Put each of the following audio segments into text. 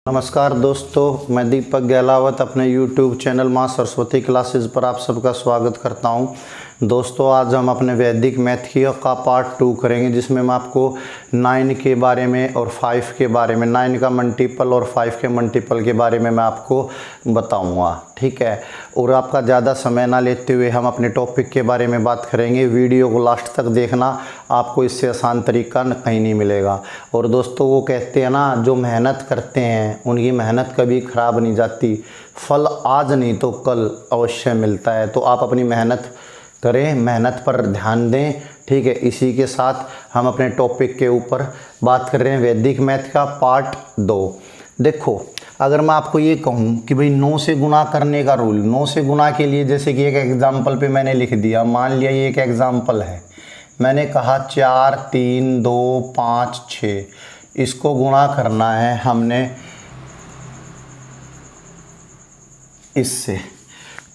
नमस्कार दोस्तों, मैं दीपक गहलावत अपने YouTube चैनल माँ सरस्वती क्लासेस पर आप सबका स्वागत करता हूं। दोस्तों, आज हम अपने वैदिक मैथ का पार्ट 2 करेंगे, जिसमें मैं आपको 9 के बारे में और 5 के बारे में, 9 का मल्टीपल और 5 के मल्टीपल के बारे में मैं आपको बताऊंगा। ठीक है, और आपका ज़्यादा समय ना लेते हुए हम अपने टॉपिक के बारे में बात करेंगे। वीडियो को लास्ट तक देखना, आपको इससे आसान तरीका कहीं नहीं मिलेगा। और दोस्तों, वो कहते हैं ना, जो मेहनत करते हैं उनकी मेहनत कभी ख़राब नहीं जाती, फल आज नहीं तो कल अवश्य मिलता है। तो आप अपनी मेहनत करें, मेहनत पर ध्यान दें। ठीक है, इसी के साथ हम अपने टॉपिक के ऊपर बात कर रहे हैं, वैदिक मैथ का पार्ट 2। देखो, अगर मैं आपको ये कहूँ कि भाई 9 से गुना करने का रूल, 9 से गुना के लिए जैसे कि एक एग्जाम्पल पे मैंने लिख दिया। मान लिया ये एक एग्जाम्पल है, मैंने कहा 4 3 2 5 6, इसको गुणा करना है हमने इससे।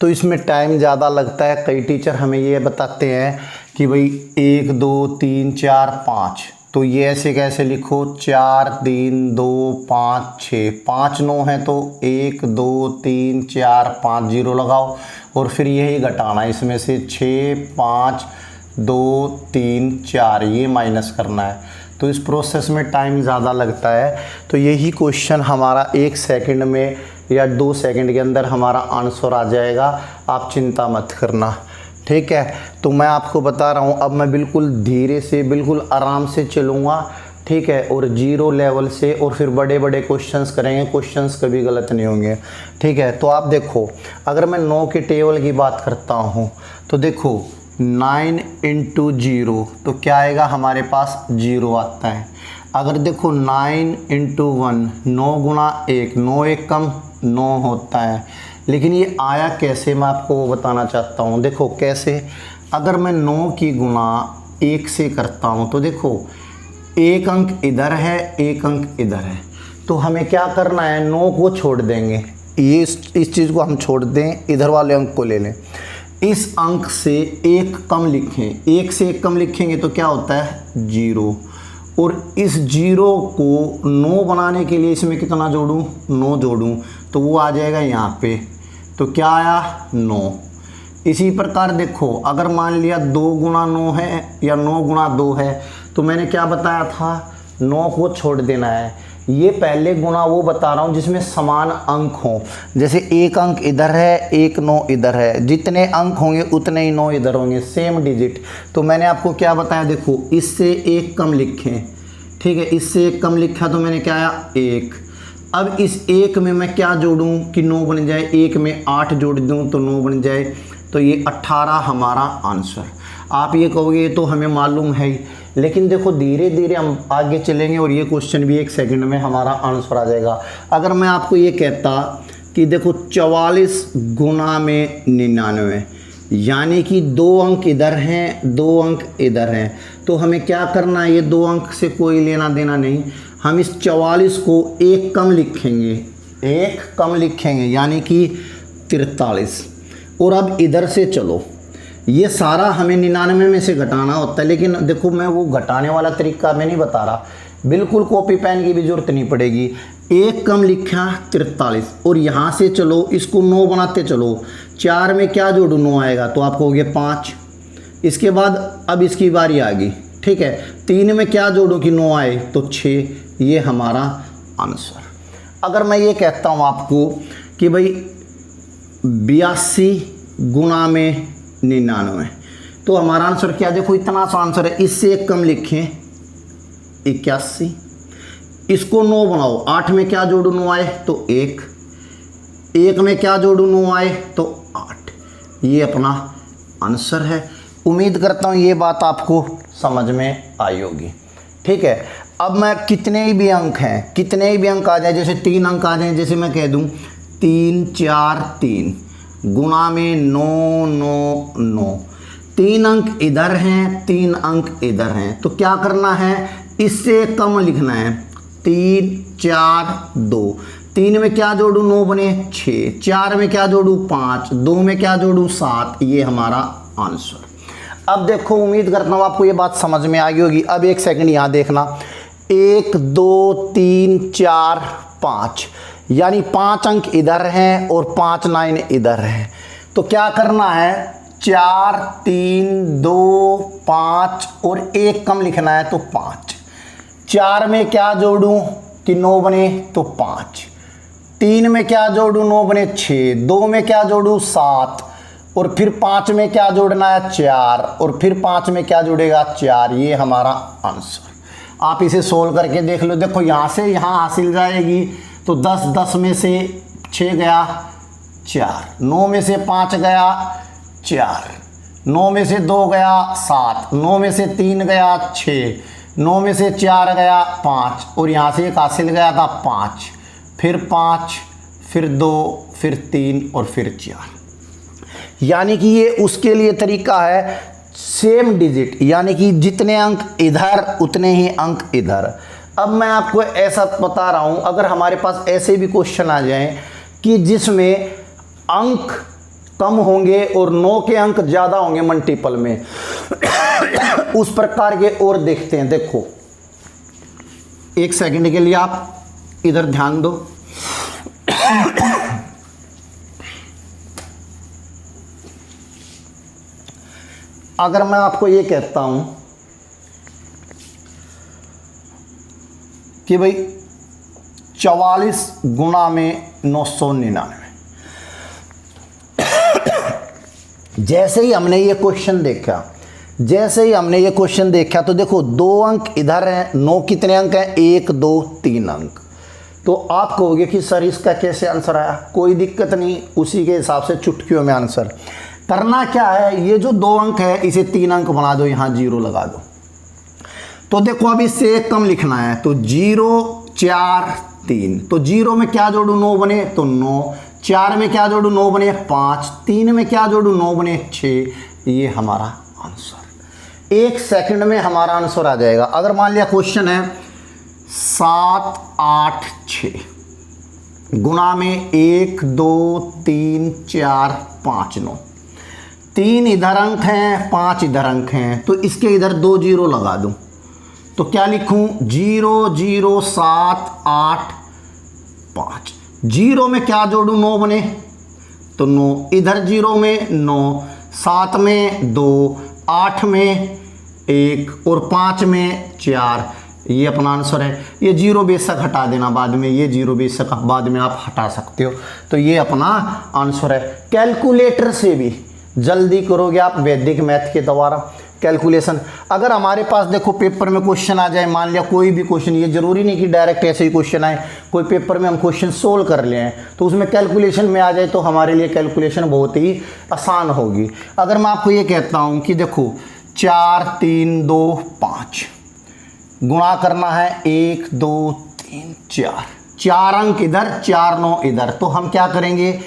तो इसमें टाइम ज़्यादा लगता है। कई टीचर हमें ये बताते हैं कि भाई 1 2 3 4 5, तो ये ऐसे कैसे लिखो, 4 3 2 5 6, 5 9 है तो 1 2 3 4 5 0 लगाओ, और फिर यही घटाना, इसमें से 6 5 2 3 4 ये माइनस करना है। तो इस प्रोसेस में टाइम ज़्यादा लगता है। तो यही क्वेश्चन हमारा 1 सेकंड में या 2 सेकंड के अंदर हमारा आंसर आ जाएगा, आप चिंता मत करना। ठीक है, तो मैं आपको बता रहा हूँ, अब मैं बिल्कुल धीरे से, बिल्कुल आराम से चलूँगा। ठीक है, और 0 लेवल से, और फिर बड़े बड़े क्वेश्चंस करेंगे, क्वेश्चंस कभी गलत नहीं होंगे। ठीक है, तो आप देखो, अगर मैं 9 के टेबल की बात करता हूँ तो देखो 9 × 0, तो क्या आएगा हमारे पास, 0 आता है। अगर देखो 9 × 1, 9 गुणा 1, 9 1 कम 9 होता है। लेकिन ये आया कैसे, मैं आपको वो बताना चाहता हूँ। देखो कैसे, अगर मैं 9 की गुणा 1 से करता हूँ तो देखो 1 अंक इधर है, 1 अंक इधर है, तो हमें क्या करना है, 9 को छोड़ देंगे, ये इस चीज़ को हम छोड़ दें, इधर वाले अंक को ले लें। इस अंक से 1 कम लिखें, 1 से 1 कम लिखेंगे तो क्या होता है, 0। और इस 0 को 9 बनाने के लिए इसमें कितना जोड़ूं, 9 जोड़ूं, तो वो आ जाएगा यहाँ पे। तो क्या आया, 9। इसी प्रकार देखो, अगर मान लिया 2 गुणा 9 है या 9 गुणा 2 है, तो मैंने क्या बताया था, 9 को छोड़ देना है। ये पहले गुणा वो बता रहा हूँ जिसमें समान अंक हों, जैसे 1 अंक इधर है, 1 9 इधर है, जितने अंक होंगे उतने ही 9 इधर होंगे, सेम डिजिट। तो मैंने आपको क्या बताया, देखो इससे 1 कम लिखें। ठीक है, इससे 1 कम लिखा तो मैंने क्या आया, 1। अब इस 1 में मैं क्या जोड़ूं कि 9 बन जाए, 1 में 8 जोड़ दूं तो 9 बन जाए, तो ये 18 हमारा आंसर। आप ये कहोगे ये तो हमें मालूम है ही, लेकिन देखो धीरे धीरे हम आगे चलेंगे और ये क्वेश्चन भी 1 सेकंड में हमारा आंसर आ जाएगा। अगर मैं आपको ये कहता कि देखो 44 गुणा में 99, यानी कि 2 अंक इधर हैं, 2 अंक इधर हैं, तो हमें क्या करना है, ये 2 अंक से कोई लेना देना नहीं, हम इस 44 को 1 कम लिखेंगे, 1 कम लिखेंगे, यानी कि 43। और अब इधर से चलो, ये सारा हमें 99 में से घटाना होता है, लेकिन देखो मैं वो घटाने वाला तरीका मैं नहीं बता रहा, बिल्कुल कॉपी पेन की भी जरूरत नहीं पड़ेगी। 1 कम लिखा 43, और यहाँ से चलो इसको 9 बनाते चलो, 4 में क्या जोड़ू, 9 आएगा, तो आपको हो गया 5। इसके बाद अब इसकी बारी आ गई। ठीक है, 3 में क्या जोड़ू कि 9 आए, तो 6, ये हमारा आंसर। अगर मैं ये कहता हूँ आपको कि भाई 82 गुणा में 99, तो हमारा आंसर क्या, देखो इतना सा आंसर है, इससे 1 कम लिखें, 81। इसको 9 बनाओ, 8 में क्या जोड़ू, 9 आए तो 1, 1 में क्या जोड़ू, 9 आए तो 8, ये अपना आंसर है। उम्मीद करता हूँ ये बात आपको समझ में आई होगी। ठीक है, अब मैं कितने भी अंक हैं, कितने भी अंक आ जाए, जैसे 3 अंक आ जाए, जैसे मैं कह दूँ 3 4 3 गुणा में 9 9 9, 3 अंक इधर हैं, 3 अंक इधर हैं, तो क्या करना है, इससे कम लिखना है, 3 4 2, 3 में क्या जोड़ू, 9 बने 6, 4 में क्या जोड़ू, 5, 2 में क्या जोड़ू, 7, ये हमारा आंसर। अब देखो, उम्मीद करता हूँ आपको ये बात समझ में आ गई होगी। अब 1 सेकंड यहाँ देखना, 1 2 3 4 5, यानी 5 अंक इधर हैं और 5 9 इधर हैं। तो क्या करना है, 4 3 2 5 और 1 कम लिखना है तो 5। 4 में क्या जोड़ूं कि 9 बने तो 5, 3 में क्या जोड़ूं 9 बने 6, 2 में क्या जोड़ूं 7 और फिर 5 में क्या जोड़ना है 4 और फिर 5 में क्या जुड़ेगा 4। ये हमारा आंसर। आप इसे सोल्व करके देख लो। देखो यहाँ से यहाँ हासिल जाएगी तो 10, 10 में से 6 गया 4, 9 में से 5 गया 4, 9 में से 2 गया 7, 9 में से 3 गया 6, 9 में से 4 गया 5 और यहाँ से एक हासिल गया था 5, फिर 5, फिर 2, फिर 3 और फिर 4। यानी कि ये उसके लिए तरीका है सेम डिजिट, यानी कि जितने अंक इधर उतने ही अंक इधर। अब मैं आपको ऐसा बता रहा हूँ, अगर हमारे पास ऐसे भी क्वेश्चन आ जाएं कि जिसमें अंक कम होंगे और 9 के अंक ज़्यादा होंगे मल्टीपल में उस प्रकार के और देखते हैं। देखो एक सेकंड के लिए आप इधर ध्यान दो। अगर मैं आपको ये कहता हूं कि भाई 44 गुना में 999, जैसे ही हमने ये क्वेश्चन देखा तो देखो 2 अंक इधर हैं, 9 कितने अंक हैं 1 2 3 अंक। तो आप कहोगे कि सर इसका कैसे आंसर आया, कोई दिक्कत नहीं, उसी के हिसाब से चुटकियों में आंसर करना क्या है। ये जो 2 अंक है इसे 3 अंक बना दो, यहाँ 0 लगा दो। तो देखो अब इससे 1 कम लिखना है तो 0 4 3, तो 0 में क्या जोड़ू 9 बने तो 9, 4 में क्या जोड़ू 9 बने 5, 3 में क्या जोड़ू 9 बने 6। ये हमारा आंसर 1 सेकंड में हमारा आंसर आ जाएगा। अगर मान लिया क्वेश्चन है 7 8 6 गुना में 1 2 3 4 5 9, 3 इधर अंक हैं 5 इधर अंक हैं, तो इसके इधर 2 0 लगा दूं तो क्या लिखूं 0 0 7 8 5। 0 में क्या जोड़ूं 9 बने तो 9, इधर 0 में 9, 7 में 2, 8 में 1 और 5 में 4। ये अपना आंसर है। ये 0 बेशक हटा देना बाद में, ये 0 बेशक बाद में आप हटा सकते हो। तो ये अपना आंसर है। कैलकुलेटर से भी जल्दी करोगे आप वैदिक मैथ के द्वारा कैलकुलेशन। अगर हमारे पास देखो पेपर में क्वेश्चन आ जाए, मान लिया कोई भी क्वेश्चन, ये जरूरी नहीं कि डायरेक्ट ऐसे ही क्वेश्चन आए, कोई पेपर में हम क्वेश्चन सोल्व कर ले हैं तो उसमें कैलकुलेशन में आ जाए तो हमारे लिए कैलकुलेशन बहुत ही आसान होगी। अगर मैं आपको ये कहता हूँ कि देखो 4 3 2 5 गुणा करना है 1 2 3 4, 4 अंक इधर 4 9 इधर, तो हम क्या करेंगे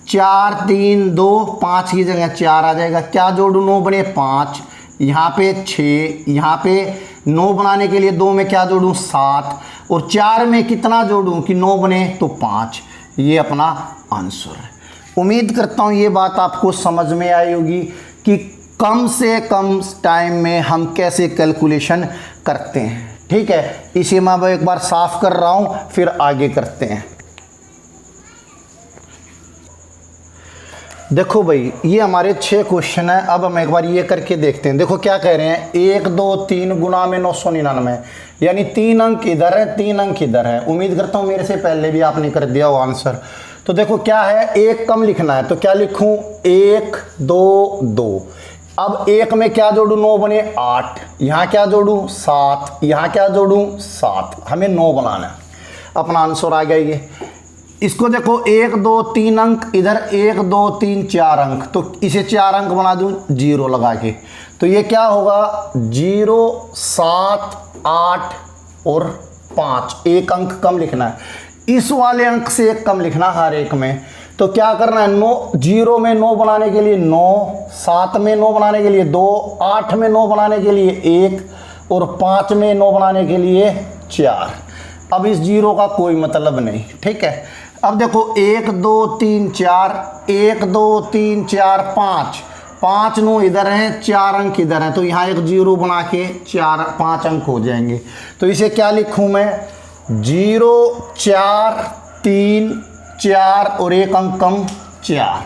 4 3 2 5 की जगह 4 आ जाएगा। क्या जोड़ू 9 बने 5, यहाँ पे 6, यहाँ पे 9 बनाने के लिए 2 में क्या जोड़ूं 7 और 4 में कितना जोड़ूं कि 9 बने तो 5। ये अपना आंसर है। उम्मीद करता हूँ ये बात आपको समझ में आई होगी कि कम से कम टाइम में हम कैसे कैलकुलेशन करते हैं। ठीक है, इसे मैं एक बार साफ कर रहा हूँ फिर आगे करते हैं। देखो भाई ये हमारे 6 क्वेश्चन है। अब हम एक बार ये करके देखते हैं। देखो क्या कह रहे हैं 1 2 3 गुना में 999, यानी 3 अंक इधर है 3 अंक इधर है। उम्मीद करता हूँ मेरे से पहले भी आपने कर दिया हो आंसर। तो देखो क्या है 1 कम लिखना है तो क्या लिखूं 1 2 2। अब 1 में क्या जोड़ूं 9 बने 8, यहाँ क्या जोड़ूं 7, यहाँ क्या जोड़ूं 7, हमें 9 बनाना है। अपना आंसर आ गया ये। इसको देखो 1 2 3 अंक इधर 1 2 3 4 अंक, तो इसे 4 अंक बना दूं 0 लगा के, तो ये क्या होगा 0 7 8 और 5। 1 अंक कम लिखना है। इस वाले अंक से 1 कम लिखना हर एक में। तो क्या करना है 9 0 में 9 बनाने के लिए 9, 7 में 9 बनाने के लिए 2, 8 में 9 बनाने के लिए 1 और 5 में 9 बनाने के लिए 4। अब इस 0 का कोई मतलब नहीं। ठीक है, अब देखो 1 2 3 4, 1 2 3 4 5, 5 9 इधर हैं 4 अंक इधर हैं, तो यहाँ एक 0 बना के 4 5 अंक हो जाएंगे। तो इसे क्या लिखूँ मैं 0 4 3 4 और एक अंक कम 4।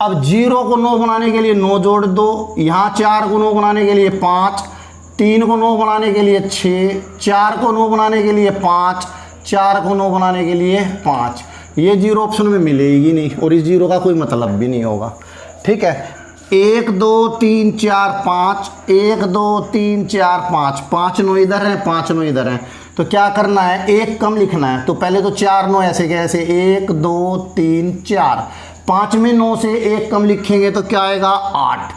अब 0 को 9 बनाने के लिए 9 जोड़ दो, यहाँ 4 को 9 बनाने के लिए 5, 3 को 9 बनाने के लिए 6, 4 को 9 बनाने के लिए 5, 4 को 9 बनाने के लिए 5। ये 0 ऑप्शन में मिलेगी नहीं और इस 0 का कोई मतलब भी नहीं होगा। ठीक है, 1 2 3 4 5, 1 2 3 4 5, 5 9 इधर है, 5 9 इधर है। तो क्या करना है, एक कम लिखना है। तो पहले तो 4 9 ऐसे कैसे, 1 2 3 4, 5 में 9 से एक कम लिखेंगे तो क्या आएगा 8।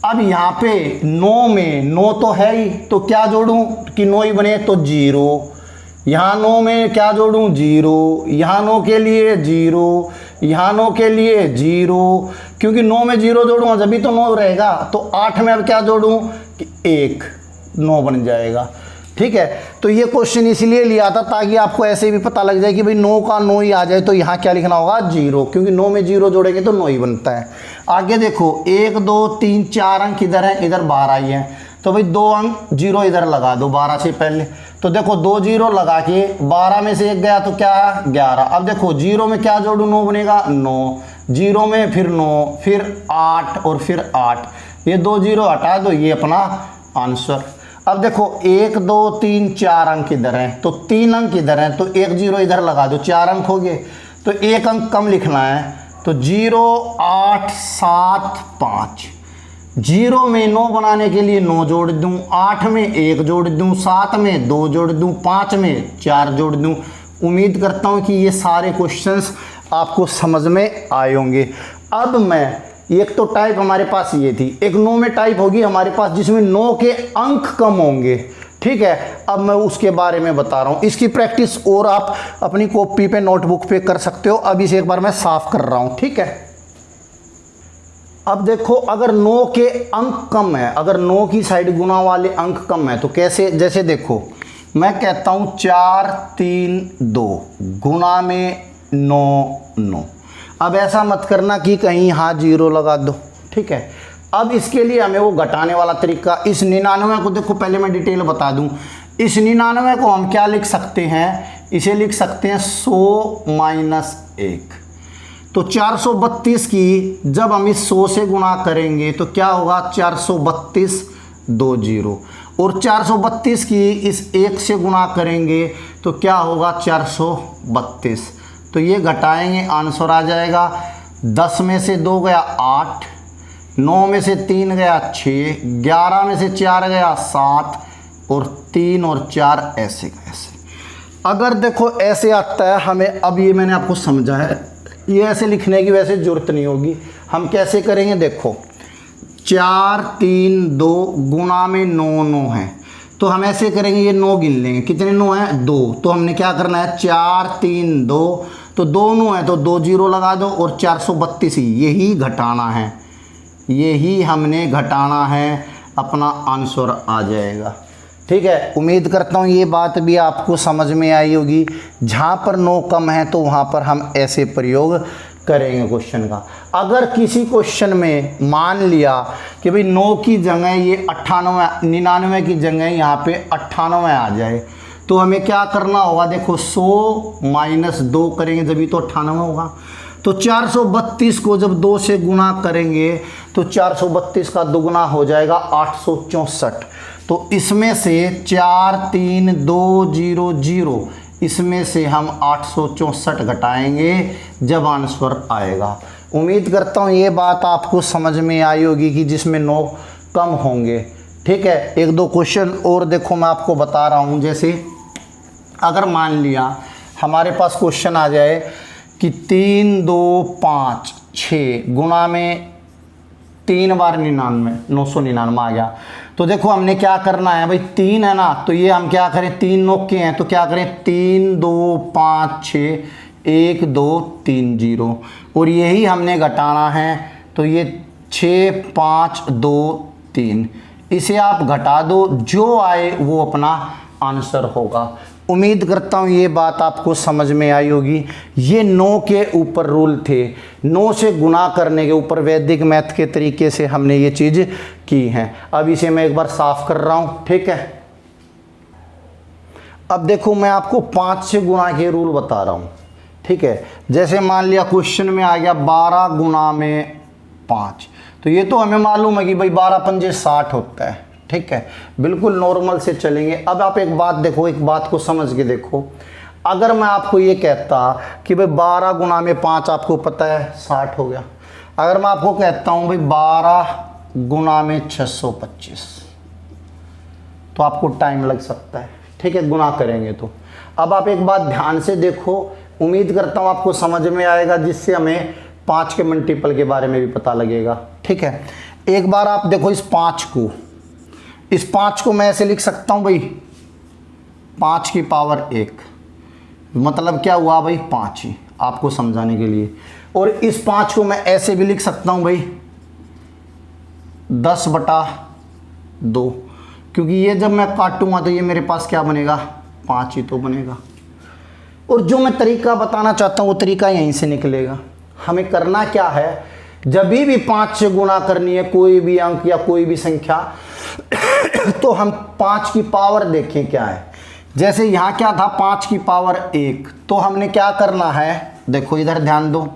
अब यहाँ पे 9 में 9 तो है ही, तो क्या जोड़ूं कि 9 ही बने, तो 0। यहाँ 9 में क्या जोड़ूं, 0। यहाँ 9 के लिए 0, यहाँ 9 के लिए 0, क्योंकि 9 में 0 जोड़ूंगा जब तो 9 रहेगा। तो 8 में अब क्या जोड़ूं कि 1, 9 बन जाएगा। ठीक है, तो ये क्वेश्चन इसलिए लिया था ताकि आपको ऐसे भी पता लग जाए कि भाई 9 का 9 ही आ जाए तो यहाँ क्या लिखना होगा 0, क्योंकि 9 में 0 जोड़ेंगे तो 9 ही बनता है। आगे देखो 1 2 3 4 अंक इधर है, इधर 12 ही है, तो भाई 2 अंक 0 इधर लगा दो 12 से पहले। तो देखो 2 0 लगा के 12 में से 1 गया तो क्या 11। अब देखो 0 में क्या जोड़ू, 9 बनेगा 9, 0 में फिर 9, फिर 8 और फिर 8, ये 2 0 हटा दो, ये अपना आंसर। अब देखो 1 2 3 4 अंक इधर हैं, तो 3 अंक इधर हैं, तो 1 0 इधर लगा दो, 4 अंक हो गए। तो एक अंक कम लिखना है, तो 0 8 7 5। 0 में 9 बनाने के लिए 9 जोड़ दूं, 8 में 1 जोड़ दूं, 7 में 2 जोड़ दूं, 5 में 4 जोड़ दूं। उम्मीद करता हूं कि ये सारे क्वेश्चंस आपको समझ में आए होंगे। अब मैं एक तो टाइप हमारे पास ये थी, एक 9 में टाइप होगी हमारे पास जिसमें 9 के अंक कम होंगे। ठीक है, अब मैं उसके बारे में बता रहा हूँ। इसकी प्रैक्टिस और आप अपनी कॉपी पे नोटबुक पे कर सकते हो। अब इसे एक बार मैं साफ कर रहा हूँ। ठीक है, अब देखो अगर 9 के अंक कम है, अगर 9 की साइड गुना वाले अंक कम है तो कैसे, जैसे देखो मैं कहता हूँ 4 3 2 गुना में 9 9। अब ऐसा मत करना कि कहीं यहाँ 0 लगा दो। ठीक है, अब इसके लिए हमें वो घटाने वाला तरीका, इस 99 को देखो पहले मैं डिटेल बता दूं। इस 99 को हम क्या लिख सकते हैं, इसे लिख सकते हैं 100 माइनस 1। तो 432 की जब हम इस 100 से गुणा करेंगे तो क्या होगा 432 2 0, और 432 की इस 1 से गुणा करेंगे तो क्या होगा 432। तो ये घटाएंगे, आंसर आ जाएगा 10 में से 2 गया 8, 9 में से 3 गया 6, 11 में से 4 गया 7, और 3 और 4 ऐसे ऐसे। अगर देखो ऐसे आता है हमें, अब ये मैंने आपको समझा है, ये ऐसे लिखने की वैसे ज़रूरत नहीं होगी। हम कैसे करेंगे, देखो 4 3 2 गुना में 9 9 है, तो हम ऐसे करेंगे, ये 9 गिन लेंगे, कितने 9 हैं 2। तो हमने क्या करना है 4 3 2, तो 2 9 है तो 2 0 लगा दो, और 432 यही घटाना है, यही हमने घटाना है, अपना आंसर आ जाएगा। ठीक है, उम्मीद करता हूँ ये बात भी आपको समझ में आई होगी। जहाँ पर 9 कम है तो वहाँ पर हम ऐसे प्रयोग करेंगे क्वेश्चन का। अगर किसी क्वेश्चन में मान लिया कि भाई 9 की जगह ये 99 की जगह यहाँ पे 98 आ जाए, तो हमें क्या करना होगा, देखो 100 माइनस 2 करेंगे जब तो 98 होगा। तो 432 को जब 2 से गुना करेंगे तो 432 का दुगुना हो जाएगा 864। तो इसमें से 4 3 2 0 0, इसमें से हम 864 घटाएंगे जब आंसर आएगा। उम्मीद करता हूँ ये बात आपको समझ में आई होगी कि जिसमें 9 कम होंगे। ठीक है, एक दो क्वेश्चन और देखो मैं आपको बता रहा हूँ। जैसे अगर मान लिया हमारे पास क्वेश्चन आ जाए कि 3 2 5 6 गुना में 3 बार 99, 999 आ गया। तो देखो हमने क्या करना है भाई, 3 है ना, तो ये हम क्या करें, 3 9 के हैं तो क्या करें 3 2 5 6 1 2 3 0, और यही हमने घटाना है, तो ये 6 5 2 3, इसे आप घटा दो, जो आए वो अपना आंसर होगा। उम्मीद करता हूँ ये बात आपको समझ में आई होगी। ये 9 के ऊपर रूल थे, 9 से गुना करने के ऊपर वैदिक मैथ के तरीके से हमने ये चीज़ की है। अब इसे मैं एक बार साफ कर रहा हूँ। ठीक है, अब देखो मैं आपको 5 से गुणा के रूल बता रहा हूँ, ठीक है। जैसे मान लिया क्वेश्चन में आ गया 12 गुणा में 5, तो ये तो हमें मालूम है कि भाई 12 पंजे 60 होता है, ठीक है, बिल्कुल नॉर्मल से चलेंगे। अब आप एक बात देखो, एक बात को समझ के देखो, अगर मैं आपको ये कहता कि भाई 12 गुणा में 5 आपको पता है 60 हो गया, अगर मैं आपको कहता हूँ भाई 12 गुणा में 625, तो आपको टाइम लग सकता है, ठीक है, गुणा करेंगे तो। अब आप एक बात ध्यान से देखो, उम्मीद करता हूँ आपको समझ में आएगा, जिससे हमें 5 के मल्टीपल के बारे में भी पता लगेगा, ठीक है। एक बार आप देखो इस 5 को मैं ऐसे लिख सकता हूँ भाई 5 की पावर 1, मतलब क्या हुआ भाई 5 ही, आपको समझाने के लिए। और इस 5 को मैं ऐसे भी लिख सकता हूँ भाई 10/2, क्योंकि ये जब मैं काटूंगा तो ये मेरे पास क्या बनेगा 5 ही तो बनेगा। और जो मैं तरीका बताना चाहता हूँ वो तरीका यहीं से निकलेगा। हमें करना क्या है, जब भी 5 से गुणा करनी है कोई भी अंक या कोई भी संख्या, तो हम 5 की पावर देखें क्या है। जैसे यहाँ क्या था 5 की पावर 1, तो हमने क्या करना है, देखो इधर ध्यान दो,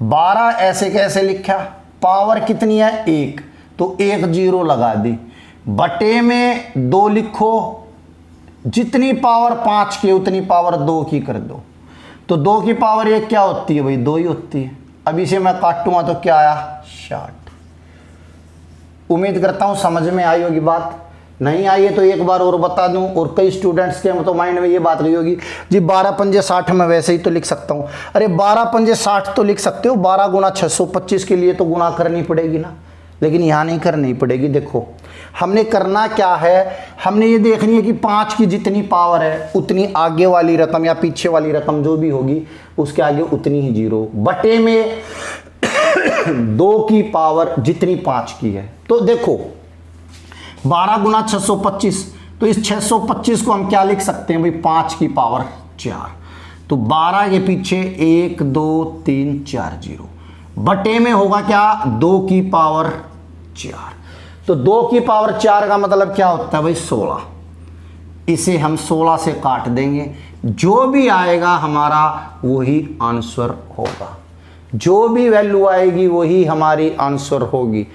12 ऐसे कैसे लिखा, पावर कितनी है 1, तो 1 0 लगा दी, बटे में 2 लिखो, जितनी पावर 5 की उतनी पावर 2 की कर दो, तो 2 की पावर 1 क्या होती है भाई 2 ही होती है। अब इसे मैं काटूंगा तो क्या आया 60। उम्मीद करता हूं समझ में आई होगी बात, नहीं आई है तो एक बार और बता दूं। और कई स्टूडेंट्स के तो माइंड में ये बात रही होगी जी 12 पंजे 60 में वैसे ही तो लिख सकता हूं। अरे 12 पंजे 60 तो लिख सकते हो, 12 गुना 625 के लिए तो गुना करनी पड़ेगी ना, लेकिन यहाँ नहीं करनी पड़ेगी। देखो हमने करना क्या है, हमने ये देखनी है कि 5 की जितनी पावर है उतनी आगे वाली रकम या पीछे वाली रकम जो भी होगी उसके आगे उतनी ही 0, बटे में 2 की पावर जितनी 5 की है। तो देखो 12 गुना 625, तो इस 625 को हम क्या लिख सकते हैं भाई 5 की पावर 4, तो 12 के पीछे 1 2 3 4 0, बटे में होगा क्या 2 की पावर 4, तो 2 की पावर 4 का मतलब क्या होता है भाई 16। इसे हम 16 से काट देंगे, जो भी आएगा हमारा वही आंसर होगा, जो भी वैल्यू आएगी वही हमारी आंसर होगी,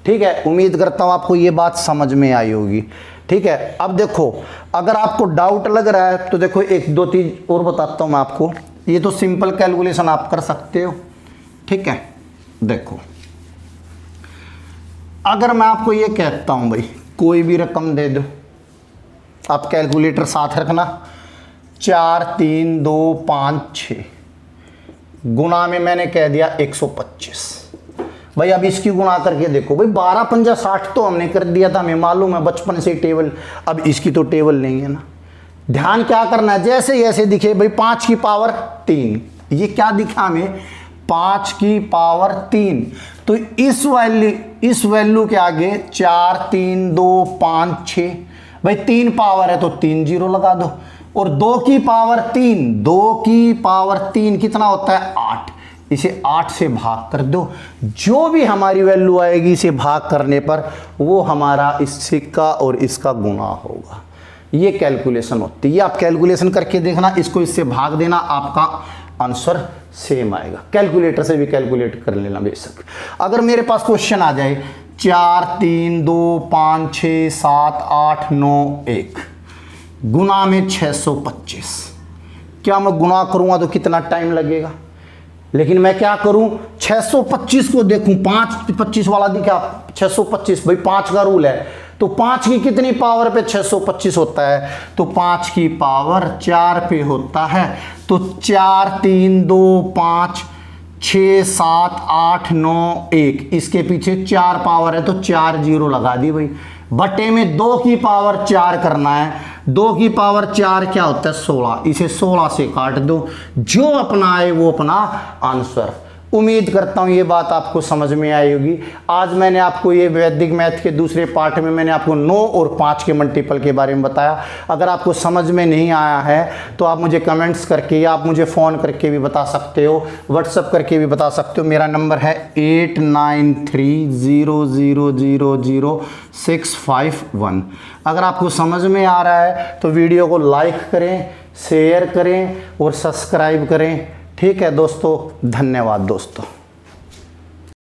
ठीक है। उम्मीद करता हूं आपको ये बात समझ में आई होगी, ठीक है। अब देखो अगर आपको डाउट लग रहा है तो देखो 1 2 3 और बताता हूं मैं आपको, ये तो सिंपल कैलकुलेशन आप कर सकते हो, ठीक है। देखो अगर मैं आपको ये कहता हूं भाई कोई भी रकम दे दो, आप कैलकुलेटर साथ रखना, 4 3 2 5 6 गुना में मैंने कह दिया 125। भाई अब इसकी गुणा करके देखो, भाई 12 पंजा 60 तो हमने कर दिया था, हमें मालूम है बचपन से टेबल, अब इसकी तो टेबल नहीं है ना। ध्यान क्या करना है, जैसे ऐसे दिखे भाई 5 की पावर 3, ये क्या दिखा हमें 5 की पावर 3, तो इस वैल्यू के आगे 4 3 2 5 6, भाई 3 पावर है तो 3 0 लगा दो, और 2 की पावर 3, 2 की पावर 3 कितना होता है 8, इसे 8 से भाग कर दो, जो भी हमारी वैल्यू आएगी इसे भाग करने पर वो हमारा इस सिक्का और इसका गुना होगा। ये कैलकुलेशन होती है, आप कैलकुलेशन करके देखना, इसको इससे भाग देना, आपका आंसर सेम आएगा। कैलकुलेटर से भी कैलकुलेट कर लेना बेशक। अगर मेरे पास क्वेश्चन आ जाए 4 3 2 5 6 7 8 9 1 गुना में 625, क्या मैं गुना करूंगा तो कितना टाइम लगेगा, लेकिन मैं क्या करूं 625 को देखूं, 5 25 वाला दिखा 625, भाई 5 का रूल है, तो 5 की कितनी पावर पे 625 होता है, तो 5 की पावर 4 पे होता है, तो 4 3 2 5 6 7 8 9 1, इसके पीछे 4 पावर है तो 4 0 लगा दी भाई, बटे में 2 की पावर 4 करना है, 2 की पावर 4 क्या होता है 16, इसे 16 से काट दो, जो अपना आए वो अपना आंसर। उम्मीद करता हूँ ये बात आपको समझ में आई होगी। आज मैंने आपको ये वैदिक मैथ के दूसरे पार्ट में मैंने आपको 9 और 5 के मल्टीपल के बारे में बताया। अगर आपको समझ में नहीं आया है तो आप मुझे कमेंट्स करके या आप मुझे फ़ोन करके भी बता सकते हो, व्हाट्सअप करके भी बता सकते हो। मेरा नंबर है 8930000651। अगर आपको समझ में आ रहा है तो वीडियो को लाइक करें, शेयर करें और सब्सक्राइब करें। ठीक है दोस्तों, धन्यवाद दोस्तों।